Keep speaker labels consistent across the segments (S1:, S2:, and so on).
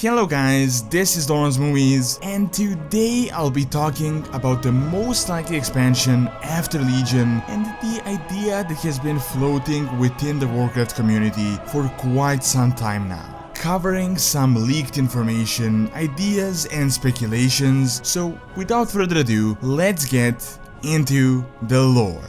S1: Hello guys, this is Doran's Movies, and today I'll be talking about the most likely expansion after Legion and the idea that has been floating within the Warcraft community for quite some time now, covering some leaked information, ideas and speculations. So without further ado, let's get into the lore.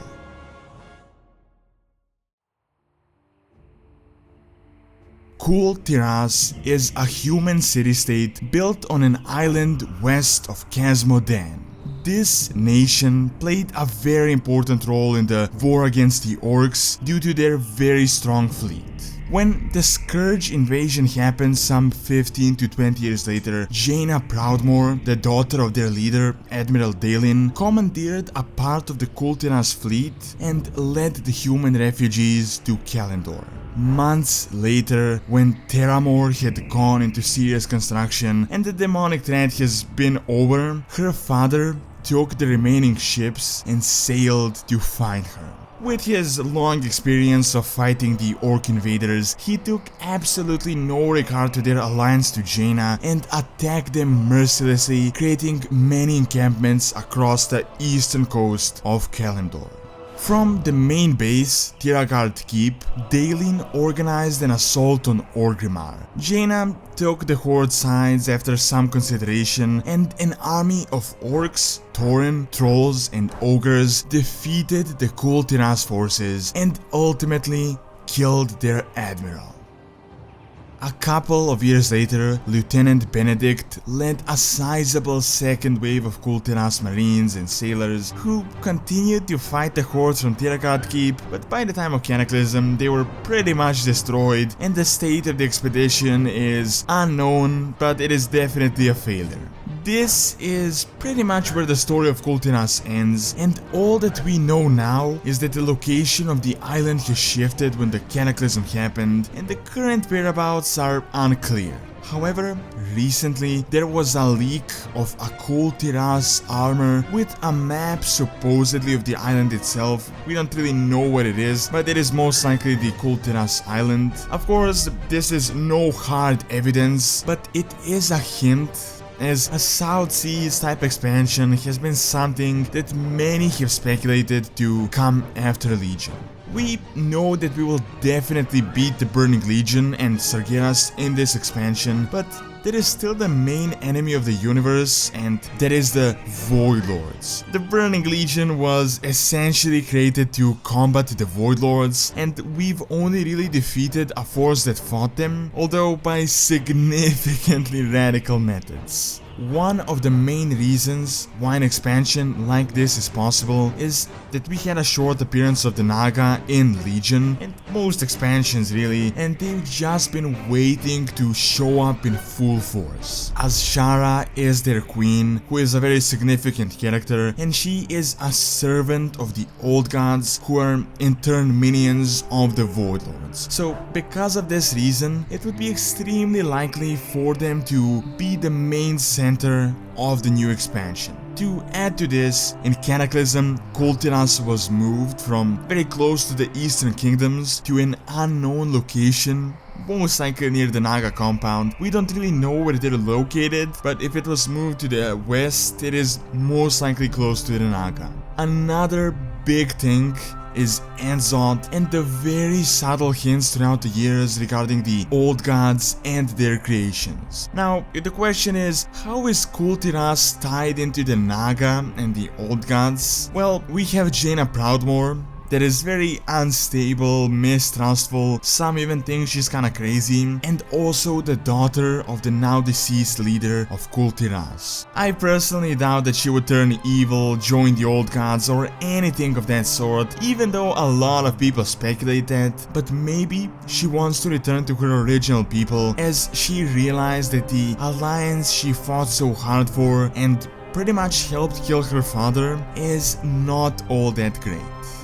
S1: Kul Tiras is a human city-state built on an island west of Casmodan. This nation played a very important role in the war against the orcs due to their very strong fleet. When the Scourge invasion happened some 15 to 20 years later, Jaina Proudmoore, the daughter of their leader, Admiral Daelin, commandeered a part of the Kul Tiras fleet and led the human refugees to Kalimdor. Months later, when Terramore had gone into serious construction and the demonic threat has been over, her father took the remaining ships and sailed to find her. With his long experience of fighting the orc invaders, he took absolutely no regard to their alliance to Jaina and attacked them mercilessly, creating many encampments across the eastern coast of Kalimdor. From the main base, Tiragard Keep, Daelin organized an assault on Orgrimmar. Jaina took the Horde sides after some consideration, and an army of orcs, tauren, trolls and ogres defeated the Kul Tiras forces and ultimately killed their admiral. A couple of years later, Lieutenant Benedict led a sizable second wave of Kul Tiras marines and sailors who continued to fight the hordes from Tiragard Keep, but by the time of Cataclysm they were pretty much destroyed and the state of the expedition is unknown, but it is definitely a failure. This is pretty much where the story of Kul Tiras ends, and all that we know now is that the location of the island has shifted when the Cataclysm happened, and the current whereabouts are unclear. However, recently there was a leak of a Kul Tiras armor with a map supposedly of the island itself. We don't really know what it is, but it is most likely the Kul Tiras island. Of course, this is no hard evidence, but it is a hint, as a South Seas type expansion has been something that many have speculated to come after Legion. We know that we will definitely beat the Burning Legion and Sargeras in this expansion, but there is still the main enemy of the universe, and that is the Void Lords. The Burning Legion was essentially created to combat the Void Lords, and we've only really defeated a force that fought them, although by significantly radical methods. One of the main reasons why an expansion like this is possible is that we had a short appearance of the Naga in Legion, and most expansions really, and they've just been waiting to show up in full force. Azshara is their queen, who is a very significant character, and she is a servant of the old gods, who are in turn minions of the Void Lords. So because of this reason, it would be extremely likely for them to be the main center of the new expansion. To add to this, in Cataclysm, Kul Tiras was moved from very close to the Eastern Kingdoms to an unknown location, most likely near the Naga compound. We don't really know where they're located, but if it was moved to the west, it is most likely close to the Naga. Another big thing is Enzod and the very subtle hints throughout the years regarding the old gods and their creations. Now, the question is, how is Kul Tiras tied into the Naga and the old gods? Well, we have Jaina Proudmoore, that is very unstable, mistrustful, some even think she's kinda crazy, and also the daughter of the now deceased leader of Kul Tiras. I personally doubt that she would turn evil, join the old gods, or anything of that sort, even though a lot of people speculate that, but maybe she wants to return to her original people, as she realized that the alliance she fought so hard for and pretty much helped kill her father is not all that great.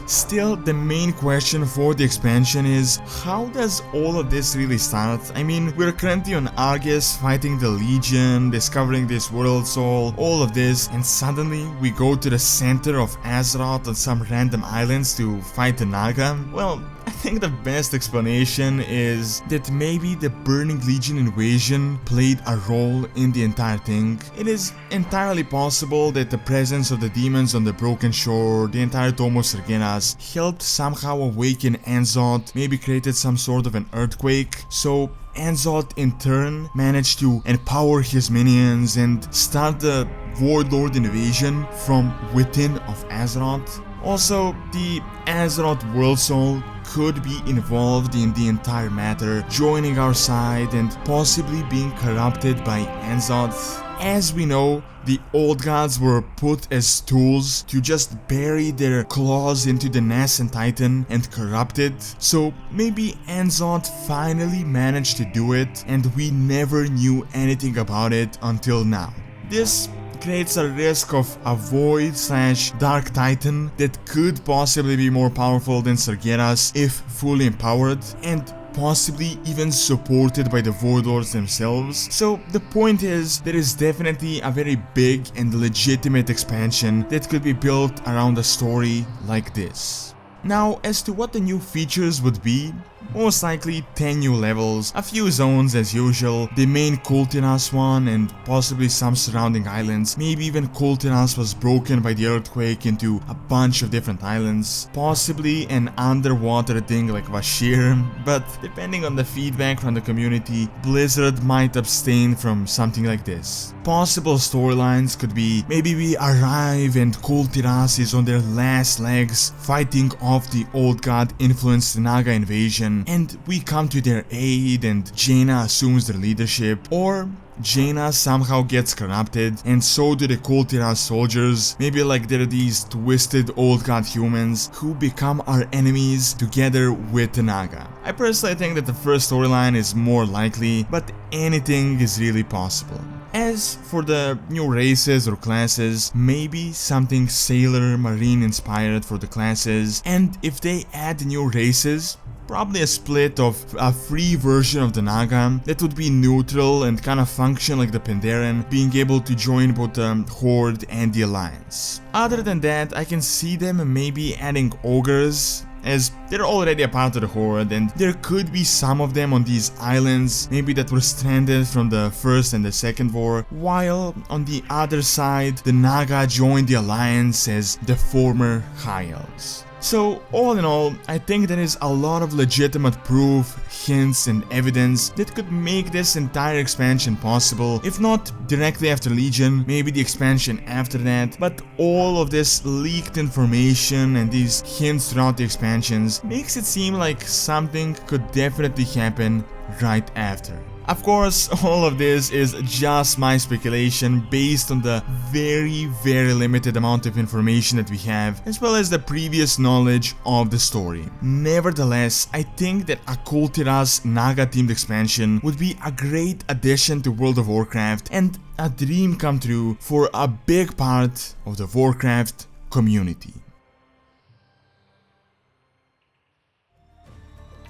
S1: Still, the main question for the expansion is, how does all of this really start? I mean, we're currently on Argus fighting the Legion, discovering this world soul, all of this, and suddenly we go to the center of Azeroth on some random islands to fight the Naga? Well, think the best explanation is that maybe the Burning Legion invasion played a role in the entire thing. It is entirely possible that the presence of the demons on the Broken Shore, the entire Tome of Sargeras, helped somehow awaken Anzoth, maybe created some sort of an earthquake, so Anzoth in turn managed to empower his minions and start the Warlord invasion from within of Azeroth. Also, the Azeroth World Soul could be involved in the entire matter, joining our side and possibly being corrupted by Anzoth. As we know, the old gods were put as tools to just bury their claws into the nascent titan and corrupt it, so maybe Anzoth finally managed to do it and we never knew anything about it until now. This creates a risk of a void/dark titan that could possibly be more powerful than Sargeras if fully empowered, and possibly even supported by the Warlords themselves. So the point is, there is definitely a very big and legitimate expansion that could be built around a story like this. Now, as to what the new features would be, most likely 10 new levels, a few zones as usual, the main Kul Tiras one and possibly some surrounding islands. Maybe even Kul Tiras was broken by the earthquake into a bunch of different islands, possibly an underwater thing like Vashir, but depending on the feedback from the community, Blizzard might abstain from something like this. Possible storylines could be, maybe we arrive and Kul Tiras is on their last legs fighting off the old god influenced Naga invasion, and we come to their aid and Jaina assumes their leadership, or Jaina somehow gets corrupted and so do the Kul Tiras soldiers. Maybe like they're these twisted old god humans who become our enemies together with the Naga. I personally think that the first storyline is more likely, but anything is really possible. As for the new races or classes, maybe something sailor marine inspired for the classes, and if they add new races, probably a split of a free version of the Naga that would be neutral and kind of function like the Pandaren, being able to join both the Horde and the Alliance. Other than that, I can see them maybe adding ogres, as they're already a part of the Horde, and there could be some of them on these islands, maybe that were stranded from the first and the second war, while on the other side, the Naga joined the Alliance as the former High Elves. So, all in all, I think there is a lot of legitimate proof, hints and evidence that could make this entire expansion possible, if not directly after Legion, maybe the expansion after that, but all of this leaked information and these hints throughout the expansions makes it seem like something could definitely happen right after. Of course, all of this is just my speculation based on the very limited amount of information that we have, as well as the previous knowledge of the story. Nevertheless, I think that a Kul Tiras Naga themed expansion would be a great addition to World of Warcraft and a dream come true for a big part of the Warcraft community.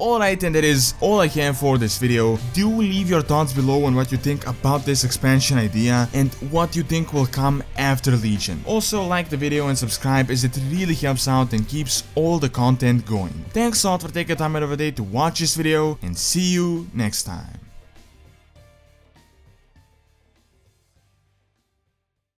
S1: Alright, and that is all I have for this video. Do leave your thoughts below on what you think about this expansion idea and what you think will come after Legion. Also like the video and subscribe, as it really helps out and keeps all the content going. Thanks a lot for taking time out of the day to watch this video, and see you next time.